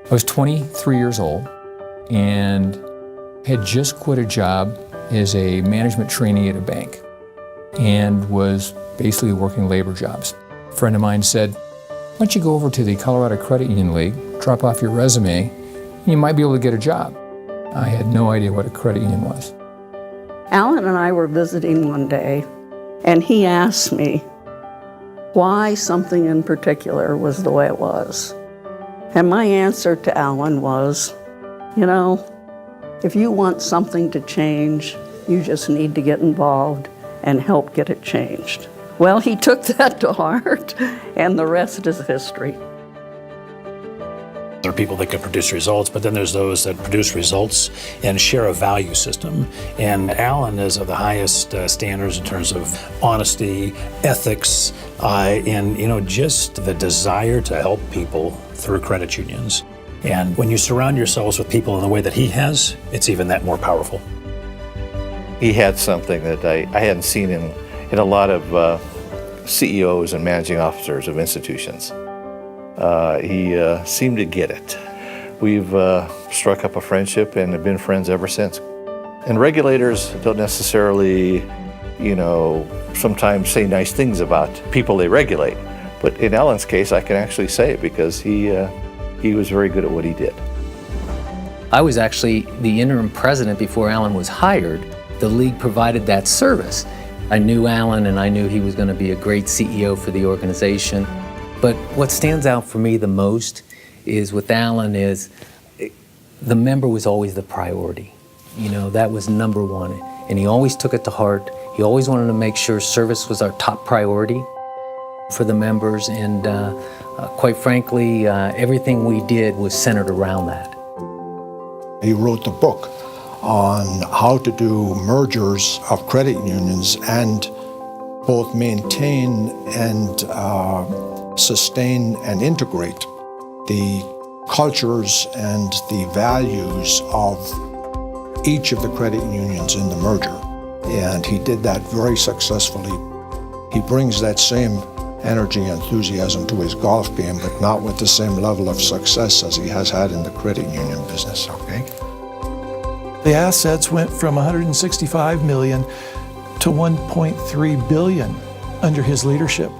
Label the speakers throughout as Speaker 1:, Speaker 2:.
Speaker 1: I was 23 years old and had just quit a job as a management trainee at a bank and was basically working labor jobs. A friend of mine said, why don't you go over to the Colorado Credit Union League, drop off your resume, and you might be able to get a job. I had no idea what a credit union was.
Speaker 2: Alan and I were visiting one day, and he asked me why something in particular was the way it was. And my answer to Alan was, if you want something to change, you just need to get involved and help get it changed. Well, he took that to heart, and the rest is history.
Speaker 3: There are people that can produce results, but then there's those that produce results and share a value system. And Alan is of the highest standards in terms of honesty, ethics, and just the desire to help people through credit unions. And when you surround yourselves with people in the way that he has, it's even that more powerful.
Speaker 4: He had something that I hadn't seen in a lot of CEOs and managing officers of institutions. He seemed to get it. We've struck up a friendship and have been friends ever since. And regulators don't necessarily, sometimes say nice things about people they regulate. But in Alan's case, I can actually say it because he was very good at what he did.
Speaker 5: I was actually the interim president before Alan was hired. The league provided that service. I knew Alan and I knew he was going to be a great CEO for the organization. But what stands out for me the most is with Alan is the member was always the priority. That was number one. And he always took it to heart. He always wanted to make sure service was our top priority for the members. And quite frankly, everything we did was centered around that.
Speaker 6: He wrote the book on how to do mergers of credit unions and both maintain and sustain and integrate the cultures and the values of each of the credit unions in the merger. And he did that very successfully. He brings that same energy and enthusiasm to his golf game, but not with the same level of success as he has had in the credit union business, okay?
Speaker 7: The assets went from 165 million to 1.3 billion under his leadership.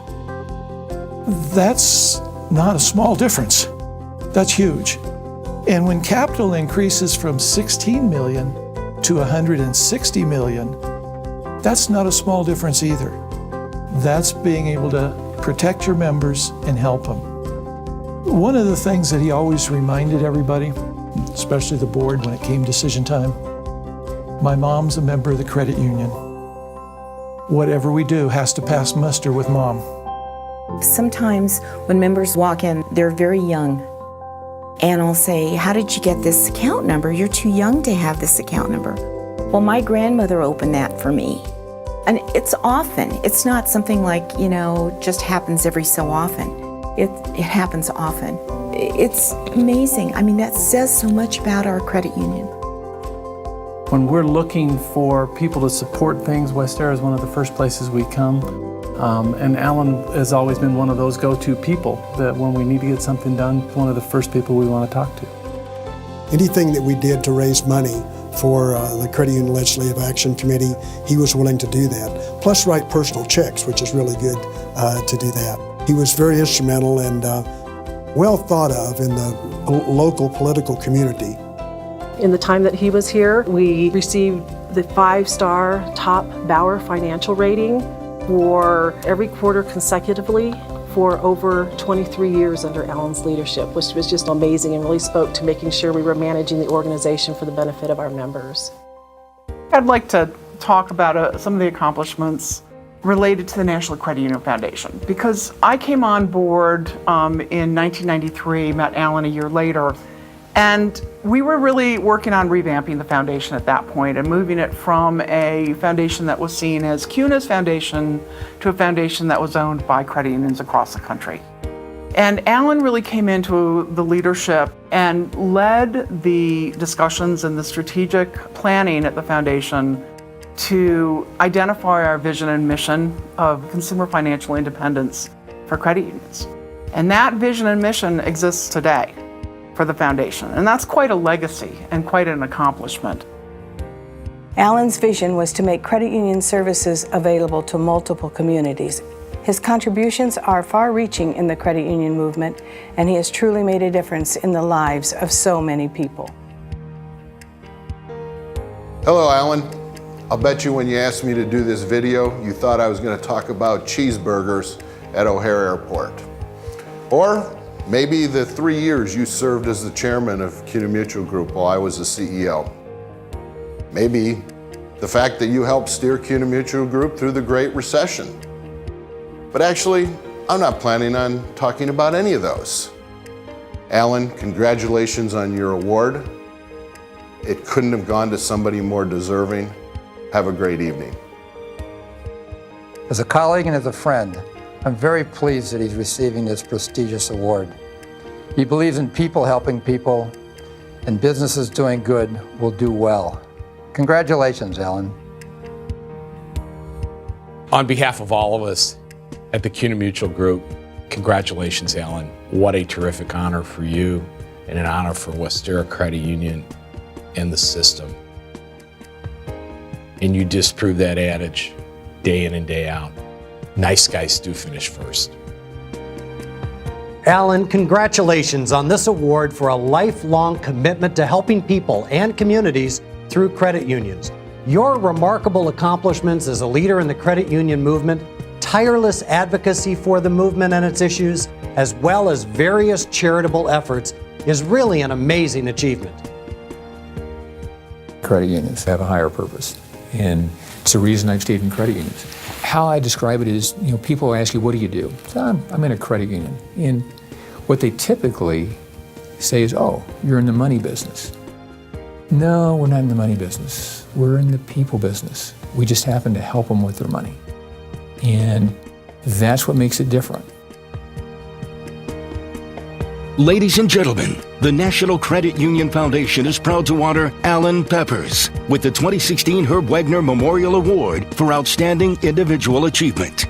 Speaker 7: That's not a small difference. That's huge. And when capital increases from 16 million to 160 million, that's not a small difference either. That's being able to protect your members and help them. One of the things that he always reminded everybody, especially the board when it came decision time, my mom's a member of the credit union. Whatever we do has to pass muster with mom.
Speaker 8: Sometimes when members walk in, they're very young. And I'll say, how did you get this account number? You're too young to have this account number. Well, my grandmother opened that for me. And it's often, it's not something like, just happens every so often. It happens often. It's amazing. I mean, that says so much about our credit union.
Speaker 9: When we're looking for people to support things, Westerra is one of the first places we come. And Alan has always been one of those go-to people that when we need to get something done, one of the first people we want to talk to.
Speaker 10: Anything that we did to raise money for the Credit Union Legislative Action Committee, he was willing to do that. Plus write personal checks, which is really good to do that. He was very instrumental and well thought of in the local political community.
Speaker 11: In the time that he was here, we received the 5-star top Bauer financial rating for every quarter consecutively for over 23 years under Alan's leadership, which was just amazing and really spoke to making sure we were managing the organization for the benefit of our members.
Speaker 12: I'd like to talk about some of the accomplishments related to the National Credit Union Foundation, because I came on board in 1993, met Alan a year later, and we were really working on revamping the foundation at that point and moving it from a foundation that was seen as CUNA's foundation to a foundation that was owned by credit unions across the country. And Alan really came into the leadership and led the discussions and the strategic planning at the foundation to identify our vision and mission of consumer financial independence for credit unions. And that vision and mission exists today. for the foundation. And that's quite a legacy and quite an accomplishment.
Speaker 13: Alan's vision was to make credit union services available to multiple communities. His contributions are far-reaching in the credit union movement, and he has truly made a difference in the lives of so many people.
Speaker 14: Hello, Alan. I'll bet you when you asked me to do this video, you thought I was going to talk about cheeseburgers at O'Hare Airport. Or maybe the 3 years you served as the chairman of CUNA Mutual Group while I was the CEO. Maybe the fact that you helped steer CUNA Mutual Group through the Great Recession. But actually, I'm not planning on talking about any of those. Alan, congratulations on your award. It couldn't have gone to somebody more deserving. Have a great evening.
Speaker 15: As a colleague and as a friend, I'm very pleased that he's receiving this prestigious award. He believes in people helping people, and businesses doing good will do well. Congratulations, Alan.
Speaker 16: On behalf of all of us at the CUNA Mutual Group, congratulations, Alan. What a terrific honor for you and an honor for Westerra Credit Union and the system. And you disprove that adage day in and day out. Nice guys do finish first.
Speaker 17: Alan, congratulations on this award for a lifelong commitment to helping people and communities through credit unions. Your remarkable accomplishments as a leader in the credit union movement, tireless advocacy for the movement and its issues, as well as various charitable efforts, is really an amazing achievement.
Speaker 1: Credit unions have a higher purpose, and it's the reason I've stayed in credit unions. How I describe it is, people ask you, what do you do? So I'm in a credit union. And what they typically say is, oh, you're in the money business. No, we're not in the money business. We're in the people business. We just happen to help them with their money. And that's what makes it different.
Speaker 18: Ladies and gentlemen, the National Credit Union Foundation is proud to honor Alan Peppers with the 2016 Herb Wegner Memorial Award for Outstanding Individual Achievement.